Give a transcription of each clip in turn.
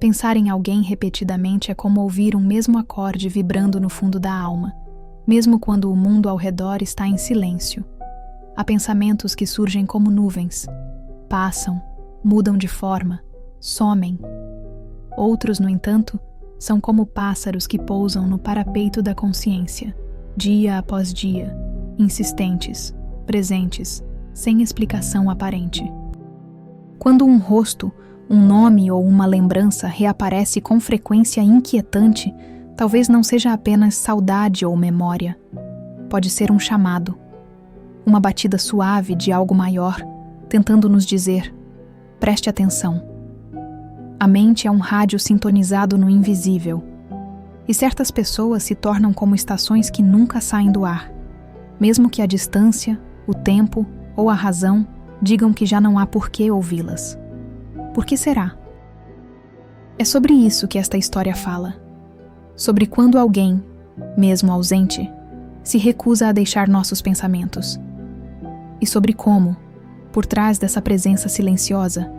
Pensar em alguém repetidamente é como ouvir um mesmo acorde vibrando no fundo da alma, mesmo quando o mundo ao redor está em silêncio. Há pensamentos que surgem como nuvens, passam, mudam de forma, somem. Outros, no entanto, são como pássaros que pousam no parapeito da consciência, dia após dia, insistentes, presentes, sem explicação aparente. Quando um rosto, um nome ou uma lembrança reaparece com frequência inquietante, talvez não seja apenas saudade ou memória. Pode ser um chamado, uma batida suave de algo maior, tentando nos dizer: preste atenção. A mente é um rádio sintonizado no invisível. E certas pessoas se tornam como estações que nunca saem do ar, mesmo que a distância, o tempo ou a razão digam que já não há por que ouvi-las. Por que será? É sobre isso que esta história fala. Sobre quando alguém, mesmo ausente, se recusa a deixar nossos pensamentos. E sobre como, por trás dessa presença silenciosa,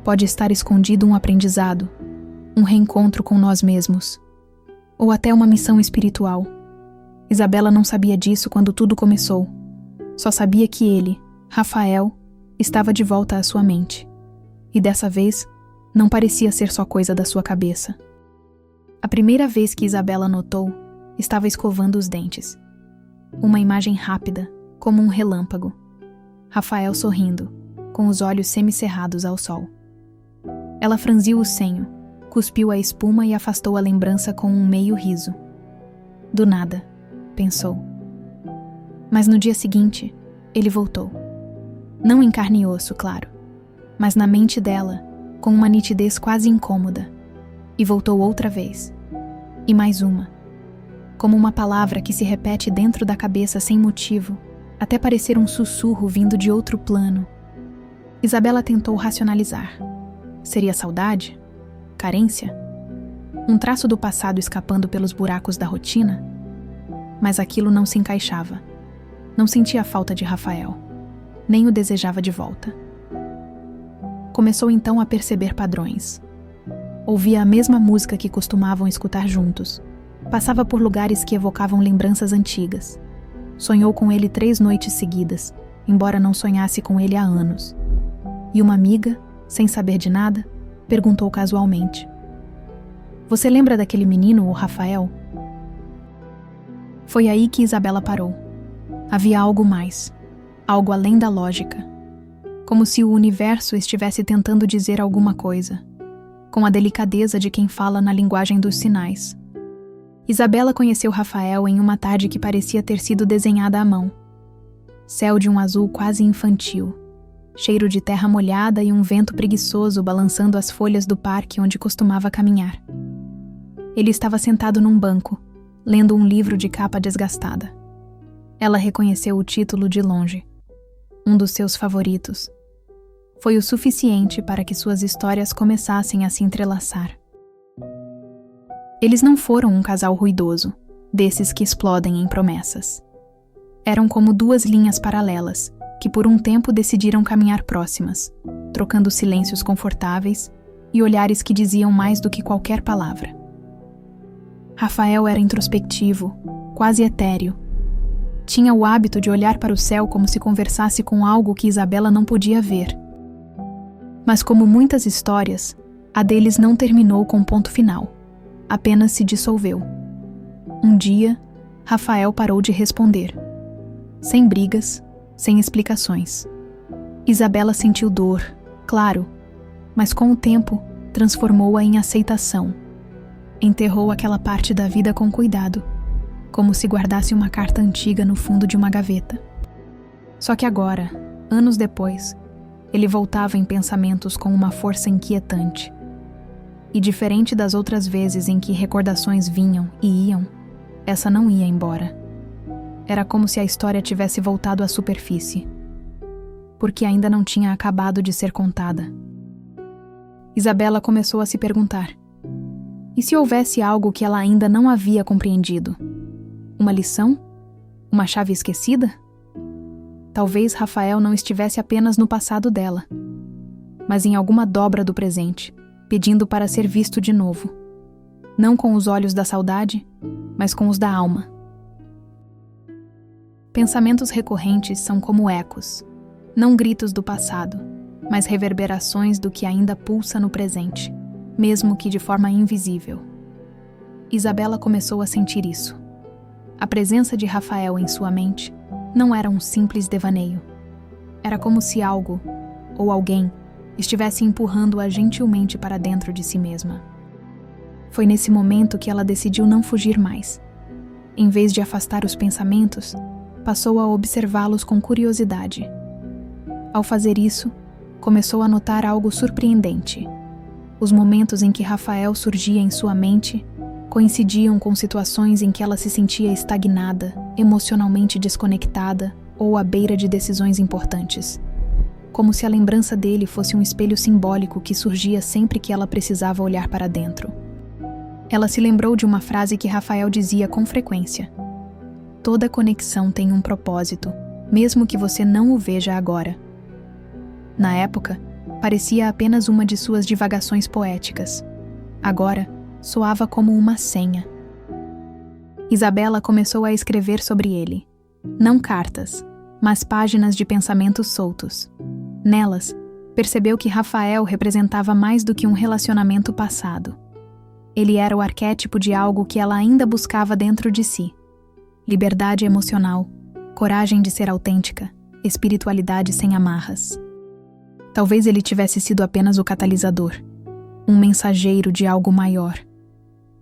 pode estar escondido um aprendizado, um reencontro com nós mesmos, ou até uma missão espiritual. Isabela não sabia disso quando tudo começou. Só sabia que ele, Rafael, estava de volta à sua mente. E dessa vez, não parecia ser só coisa da sua cabeça. A primeira vez que Isabela notou, estava escovando os dentes. Uma imagem rápida, como um relâmpago. Rafael sorrindo, com os olhos semicerrados ao sol. Ela franziu o senho, cuspiu a espuma e afastou a lembrança com um meio riso. Do nada, pensou. Mas no dia seguinte, ele voltou. Não em carne e osso, claro, mas na mente dela, com uma nitidez quase incômoda. E voltou outra vez. E mais uma. Como uma palavra que se repete dentro da cabeça sem motivo, até parecer um sussurro vindo de outro plano. Isabela tentou racionalizar. Seria saudade? Carência? Um traço do passado escapando pelos buracos da rotina? Mas aquilo não se encaixava. Não sentia falta de Rafael. Nem o desejava de volta. Começou então a perceber padrões. Ouvia a mesma música que costumavam escutar juntos. Passava por lugares que evocavam lembranças antigas. Sonhou com ele 3 noites seguidas, embora não sonhasse com ele há anos. E uma amiga, sem saber de nada, perguntou casualmente: "Você lembra daquele menino, o Rafael?" Foi aí que Isabela parou. Havia algo mais, algo além da lógica. Como se o universo estivesse tentando dizer alguma coisa, com a delicadeza de quem fala na linguagem dos sinais. Isabela conheceu Rafael em uma tarde que parecia ter sido desenhada à mão. Céu de um azul quase infantil, cheiro de terra molhada e um vento preguiçoso balançando as folhas do parque onde costumava caminhar. Ele estava sentado num banco, lendo um livro de capa desgastada. Ela reconheceu o título de longe, um dos seus favoritos. Foi o suficiente para que suas histórias começassem a se entrelaçar. Eles não foram um casal ruidoso, desses que explodem em promessas. Eram como 2 linhas paralelas, que por um tempo decidiram caminhar próximas, trocando silêncios confortáveis e olhares que diziam mais do que qualquer palavra. Rafael era introspectivo, quase etéreo. Tinha o hábito de olhar para o céu como se conversasse com algo que Isabela não podia ver. Mas como muitas histórias, a deles não terminou com ponto final. Apenas se dissolveu. Um dia, Rafael parou de responder. Sem brigas, sem explicações. Isabela sentiu dor, claro, mas com o tempo transformou-a em aceitação. Enterrou aquela parte da vida com cuidado, como se guardasse uma carta antiga no fundo de uma gaveta. Só que agora, anos depois, ele voltava em pensamentos com uma força inquietante. E diferente das outras vezes em que recordações vinham e iam, essa não ia embora. Era como se a história tivesse voltado à superfície, porque ainda não tinha acabado de ser contada. Isabela começou a se perguntar: e se houvesse algo que ela ainda não havia compreendido? Uma lição? Uma chave esquecida? Talvez Rafael não estivesse apenas no passado dela, mas em alguma dobra do presente, pedindo para ser visto de novo. Não com os olhos da saudade, mas com os da alma. Pensamentos recorrentes são como ecos, não gritos do passado, mas reverberações do que ainda pulsa no presente, mesmo que de forma invisível. Isabela começou a sentir isso. A presença de Rafael em sua mente não era um simples devaneio. Era como se algo, ou alguém, estivesse empurrando-a gentilmente para dentro de si mesma. Foi nesse momento que ela decidiu não fugir mais. Em vez de afastar os pensamentos, passou a observá-los com curiosidade. Ao fazer isso, começou a notar algo surpreendente. Os momentos em que Rafael surgia em sua mente coincidiam com situações em que ela se sentia estagnada, emocionalmente desconectada ou à beira de decisões importantes. Como se a lembrança dele fosse um espelho simbólico que surgia sempre que ela precisava olhar para dentro. Ela se lembrou de uma frase que Rafael dizia com frequência: "Toda conexão tem um propósito, mesmo que você não o veja agora." Na época, parecia apenas uma de suas divagações poéticas. Agora, soava como uma senha. Isabela começou a escrever sobre ele. Não cartas, mas páginas de pensamentos soltos. Nelas, percebeu que Rafael representava mais do que um relacionamento passado. Ele era o arquétipo de algo que ela ainda buscava dentro de si. Liberdade emocional, coragem de ser autêntica, espiritualidade sem amarras. Talvez ele tivesse sido apenas o catalisador, um mensageiro de algo maior.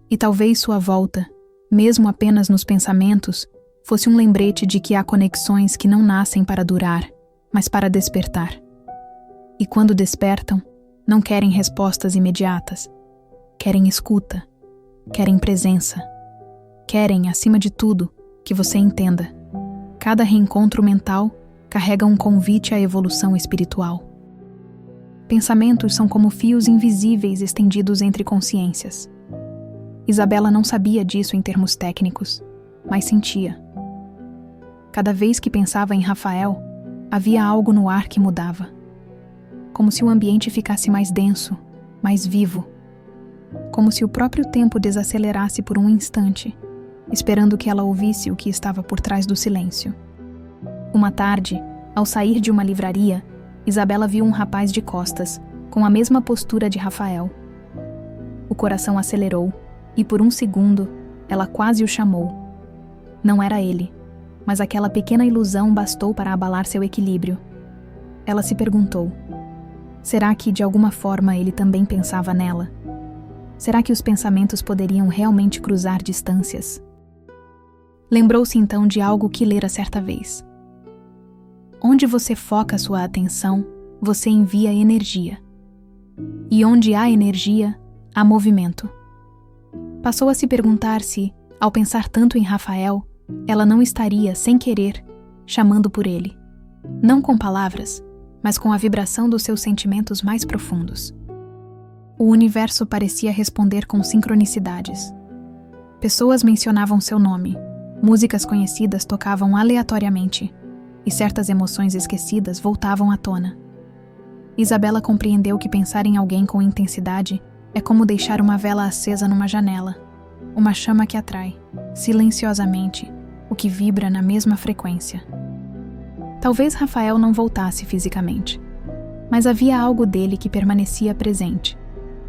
E talvez sua volta, mesmo apenas nos pensamentos, fosse um lembrete de que há conexões que não nascem para durar, mas para despertar. E quando despertam, não querem respostas imediatas. Querem escuta, querem presença. Querem, acima de tudo, que você entenda. Cada reencontro mental carrega um convite à evolução espiritual. Pensamentos são como fios invisíveis estendidos entre consciências. Isabela não sabia disso em termos técnicos, mas sentia. Cada vez que pensava em Rafael, havia algo no ar que mudava. Como se o ambiente ficasse mais denso, mais vivo. Como se o próprio tempo desacelerasse por um instante, esperando que ela ouvisse o que estava por trás do silêncio. Uma tarde, ao sair de uma livraria, Isabela viu um rapaz de costas, com a mesma postura de Rafael. O coração acelerou, e por um segundo, ela quase o chamou. Não era ele, mas aquela pequena ilusão bastou para abalar seu equilíbrio. Ela se perguntou: será que, de alguma forma, ele também pensava nela? Será que os pensamentos poderiam realmente cruzar distâncias? Lembrou-se então de algo que lera certa vez. Onde você foca sua atenção, você envia energia. E onde há energia, há movimento. Passou a se perguntar se, ao pensar tanto em Rafael, ela não estaria, sem querer, chamando por ele. Não com palavras, mas com a vibração dos seus sentimentos mais profundos. O universo parecia responder com sincronicidades. Pessoas mencionavam seu nome, músicas conhecidas tocavam aleatoriamente, e certas emoções esquecidas voltavam à tona. Isabela compreendeu que pensar em alguém com intensidade é como deixar uma vela acesa numa janela, uma chama que atrai, silenciosamente, o que vibra na mesma frequência. Talvez Rafael não voltasse fisicamente, mas havia algo dele que permanecia presente,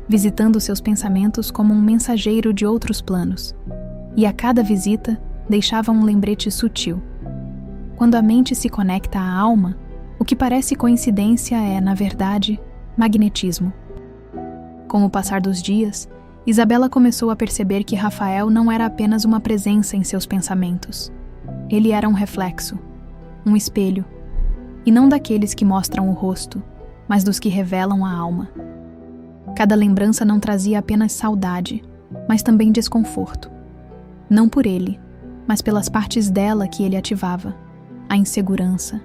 visitando seus pensamentos como um mensageiro de outros planos, e a cada visita deixava um lembrete sutil. Quando a mente se conecta à alma, o que parece coincidência é, na verdade, magnetismo. Com o passar dos dias, Isabela começou a perceber que Rafael não era apenas uma presença em seus pensamentos. Ele era um reflexo, um espelho, e não daqueles que mostram o rosto, mas dos que revelam a alma. Cada lembrança não trazia apenas saudade, mas também desconforto. Não por ele, mas pelas partes dela que ele ativava. A insegurança,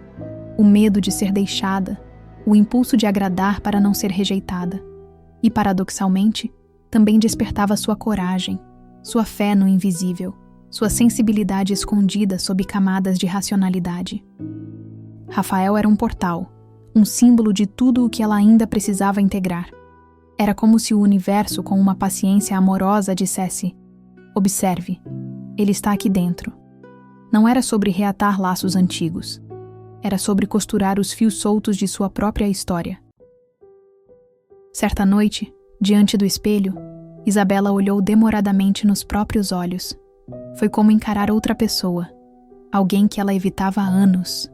o medo de ser deixada, o impulso de agradar para não ser rejeitada. E, paradoxalmente, também despertava sua coragem, sua fé no invisível, sua sensibilidade escondida sob camadas de racionalidade. Rafael era um portal, um símbolo de tudo o que ela ainda precisava integrar. Era como se o universo, com uma paciência amorosa, dissesse: observe, ele está aqui dentro. Não era sobre reatar laços antigos. Era sobre costurar os fios soltos de sua própria história. Certa noite, diante do espelho, Isabela olhou demoradamente nos próprios olhos. Foi como encarar outra pessoa, alguém que ela evitava há anos.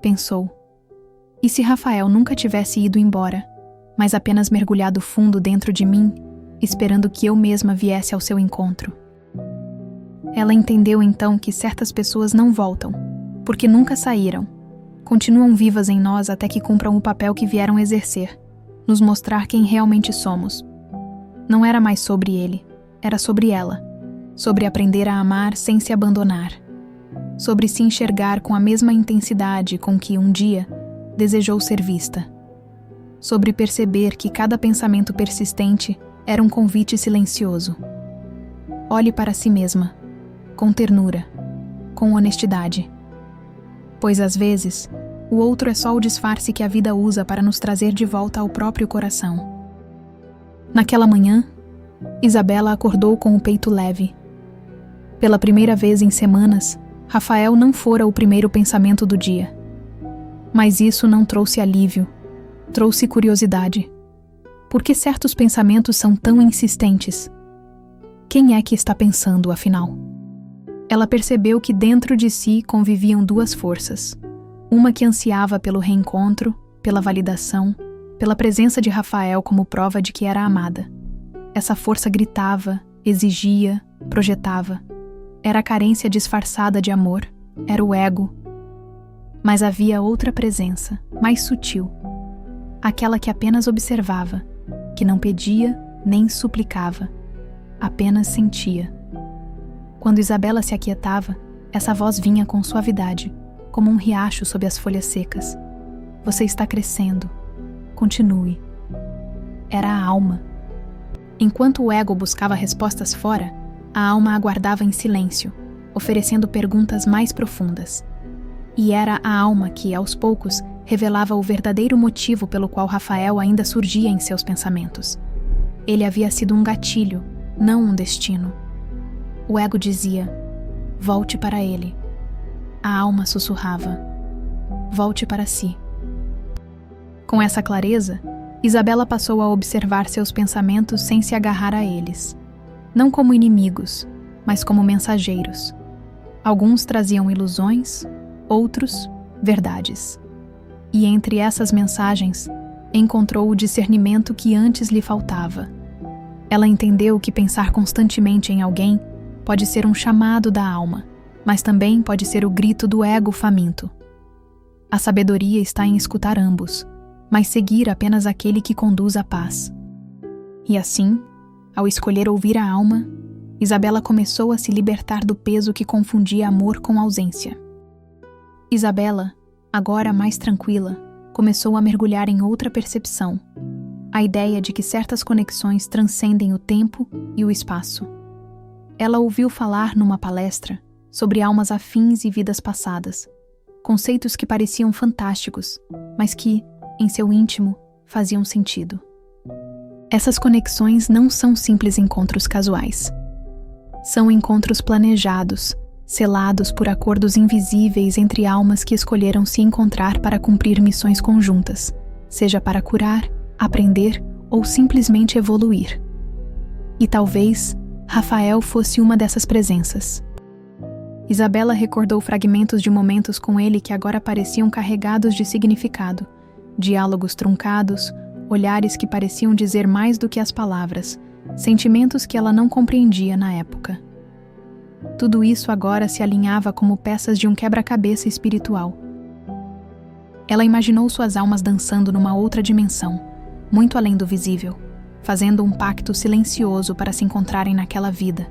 Pensou: e se Rafael nunca tivesse ido embora, mas apenas mergulhado fundo dentro de mim, esperando que eu mesma viesse ao seu encontro? Ela entendeu então que certas pessoas não voltam, porque nunca saíram. Continuam vivas em nós até que cumpram o papel que vieram exercer, nos mostrar quem realmente somos. Não era mais sobre ele, era sobre ela, sobre aprender a amar sem se abandonar, sobre se enxergar com a mesma intensidade com que um dia desejou ser vista, sobre perceber que cada pensamento persistente era um convite silencioso. Olhe para si mesma, com ternura, com honestidade. Pois às vezes, o outro é só o disfarce que a vida usa para nos trazer de volta ao próprio coração. Naquela manhã, Isabela acordou com o peito leve. Pela primeira vez em semanas, Rafael não fora o primeiro pensamento do dia. Mas isso não trouxe alívio, trouxe curiosidade. Por que certos pensamentos são tão insistentes? Quem é que está pensando, afinal? Ela percebeu que dentro de si conviviam duas forças. Uma que ansiava pelo reencontro, pela validação, pela presença de Rafael como prova de que era amada. Essa força gritava, exigia, projetava. Era a carência disfarçada de amor, era o ego. Mas havia outra presença, mais sutil. Aquela que apenas observava, que não pedia nem suplicava, apenas sentia. Quando Isabela se aquietava, essa voz vinha com suavidade, como um riacho sob as folhas secas. Você está crescendo. Continue. Era a alma. Enquanto o ego buscava respostas fora, a alma aguardava em silêncio, oferecendo perguntas mais profundas. E era a alma que, aos poucos, revelava o verdadeiro motivo pelo qual Rafael ainda surgia em seus pensamentos. Ele havia sido um gatilho, não um destino. O ego dizia: volte para ele. A alma sussurrava: volte para si. Com essa clareza, Isabela passou a observar seus pensamentos sem se agarrar a eles. Não como inimigos, mas como mensageiros. Alguns traziam ilusões, outros, verdades. E entre essas mensagens, encontrou o discernimento que antes lhe faltava. Ela entendeu que pensar constantemente em alguém pode ser um chamado da alma, mas também pode ser o grito do ego faminto. A sabedoria está em escutar ambos, mas seguir apenas aquele que conduz à paz. E assim, ao escolher ouvir a alma, Isabela começou a se libertar do peso que confundia amor com ausência. Isabela, agora mais tranquila, começou a mergulhar em outra percepção, a ideia de que certas conexões transcendem o tempo e o espaço. Ela ouviu falar numa palestra sobre almas afins e vidas passadas, conceitos que pareciam fantásticos, mas que, em seu íntimo, faziam sentido. Essas conexões não são simples encontros casuais. São encontros planejados, selados por acordos invisíveis entre almas que escolheram se encontrar para cumprir missões conjuntas, seja para curar, aprender ou simplesmente evoluir. E talvez Rafael fosse uma dessas presenças. Isabela recordou fragmentos de momentos com ele que agora pareciam carregados de significado, diálogos truncados, olhares que pareciam dizer mais do que as palavras, sentimentos que ela não compreendia na época. Tudo isso agora se alinhava como peças de um quebra-cabeça espiritual. Ela imaginou suas almas dançando numa outra dimensão, muito além do visível, fazendo um pacto silencioso para se encontrarem naquela vida,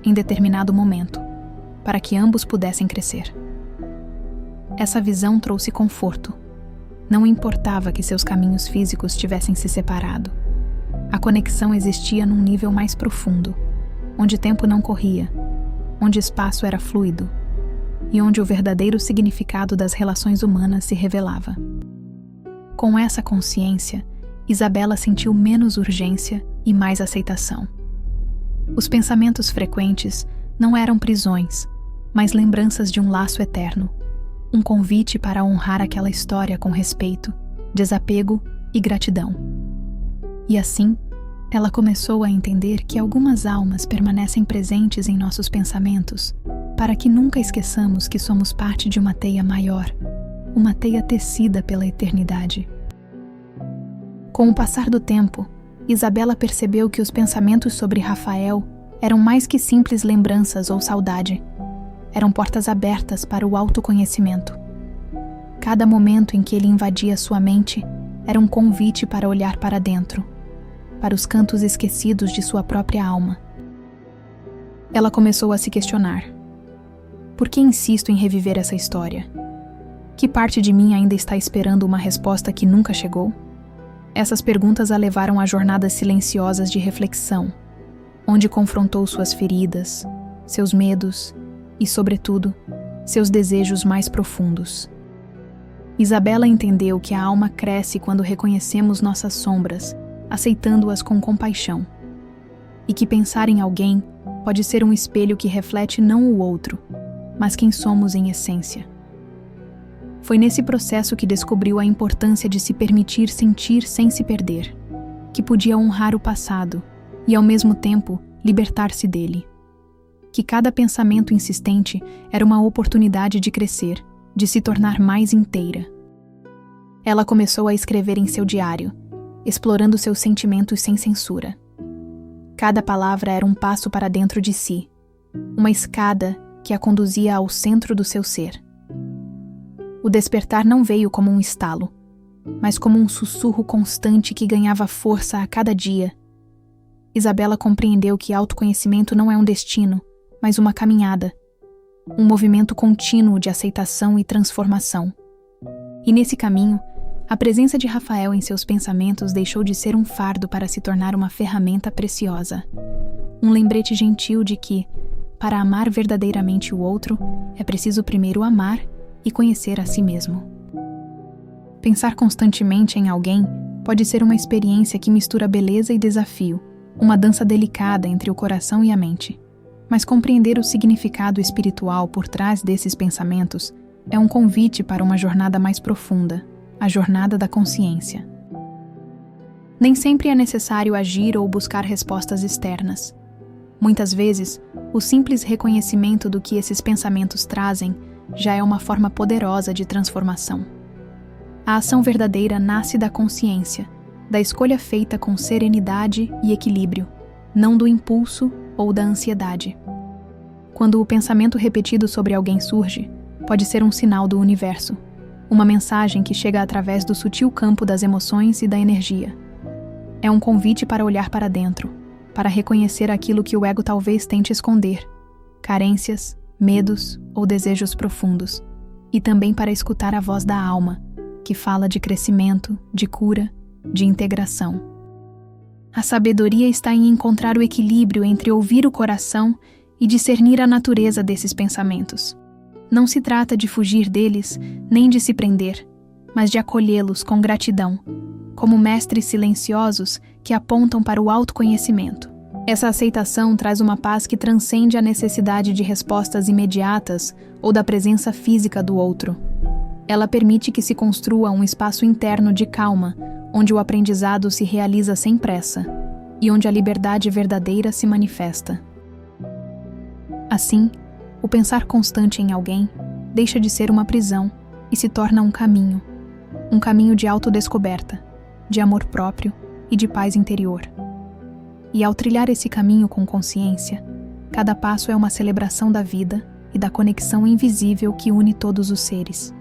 em determinado momento, para que ambos pudessem crescer. Essa visão trouxe conforto. Não importava que seus caminhos físicos tivessem se separado. A conexão existia num nível mais profundo, onde tempo não corria, onde espaço era fluido e onde o verdadeiro significado das relações humanas se revelava. Com essa consciência, Isabela sentiu menos urgência e mais aceitação. Os pensamentos frequentes não eram prisões, mas lembranças de um laço eterno, um convite para honrar aquela história com respeito, desapego e gratidão. E assim, ela começou a entender que algumas almas permanecem presentes em nossos pensamentos, para que nunca esqueçamos que somos parte de uma teia maior, uma teia tecida pela eternidade. Com o passar do tempo, Isabela percebeu que os pensamentos sobre Rafael eram mais que simples lembranças ou saudade. Eram portas abertas para o autoconhecimento. Cada momento em que ele invadia sua mente era um convite para olhar para dentro, para os cantos esquecidos de sua própria alma. Ela começou a se questionar. Por que insisto em reviver essa história? Que parte de mim ainda está esperando uma resposta que nunca chegou? Essas perguntas a levaram a jornadas silenciosas de reflexão, onde confrontou suas feridas, seus medos e, sobretudo, seus desejos mais profundos. Isabela entendeu que a alma cresce quando reconhecemos nossas sombras, aceitando-as com compaixão, e que pensar em alguém pode ser um espelho que reflete não o outro, mas quem somos em essência. Foi nesse processo que descobriu a importância de se permitir sentir sem se perder, que podia honrar o passado e, ao mesmo tempo, libertar-se dele. Que cada pensamento insistente era uma oportunidade de crescer, de se tornar mais inteira. Ela começou a escrever em seu diário, explorando seus sentimentos sem censura. Cada palavra era um passo para dentro de si, uma escada que a conduzia ao centro do seu ser. O despertar não veio como um estalo, mas como um sussurro constante que ganhava força a cada dia. Isabela compreendeu que autoconhecimento não é um destino, mas uma caminhada, um movimento contínuo de aceitação e transformação. E nesse caminho, a presença de Rafael em seus pensamentos deixou de ser um fardo para se tornar uma ferramenta preciosa. Um lembrete gentil de que, para amar verdadeiramente o outro, é preciso primeiro amar e conhecer a si mesmo. Pensar constantemente em alguém pode ser uma experiência que mistura beleza e desafio, uma dança delicada entre o coração e a mente. Mas compreender o significado espiritual por trás desses pensamentos é um convite para uma jornada mais profunda, a jornada da consciência. Nem sempre é necessário agir ou buscar respostas externas. Muitas vezes, o simples reconhecimento do que esses pensamentos trazem já é uma forma poderosa de transformação. A ação verdadeira nasce da consciência, da escolha feita com serenidade e equilíbrio, não do impulso ou da ansiedade. Quando o pensamento repetido sobre alguém surge, pode ser um sinal do universo, uma mensagem que chega através do sutil campo das emoções e da energia. É um convite para olhar para dentro, para reconhecer aquilo que o ego talvez tente esconder, carências, medos ou desejos profundos, e também para escutar a voz da alma, que fala de crescimento, de cura, de integração. A sabedoria está em encontrar o equilíbrio entre ouvir o coração e discernir a natureza desses pensamentos. Não se trata de fugir deles, nem de se prender, mas de acolhê-los com gratidão, como mestres silenciosos que apontam para o autoconhecimento. Essa aceitação traz uma paz que transcende a necessidade de respostas imediatas ou da presença física do outro. Ela permite que se construa um espaço interno de calma, onde o aprendizado se realiza sem pressa e onde a liberdade verdadeira se manifesta. Assim, o pensar constante em alguém deixa de ser uma prisão e se torna um caminho de autodescoberta, de amor próprio e de paz interior. E ao trilhar esse caminho com consciência, cada passo é uma celebração da vida e da conexão invisível que une todos os seres.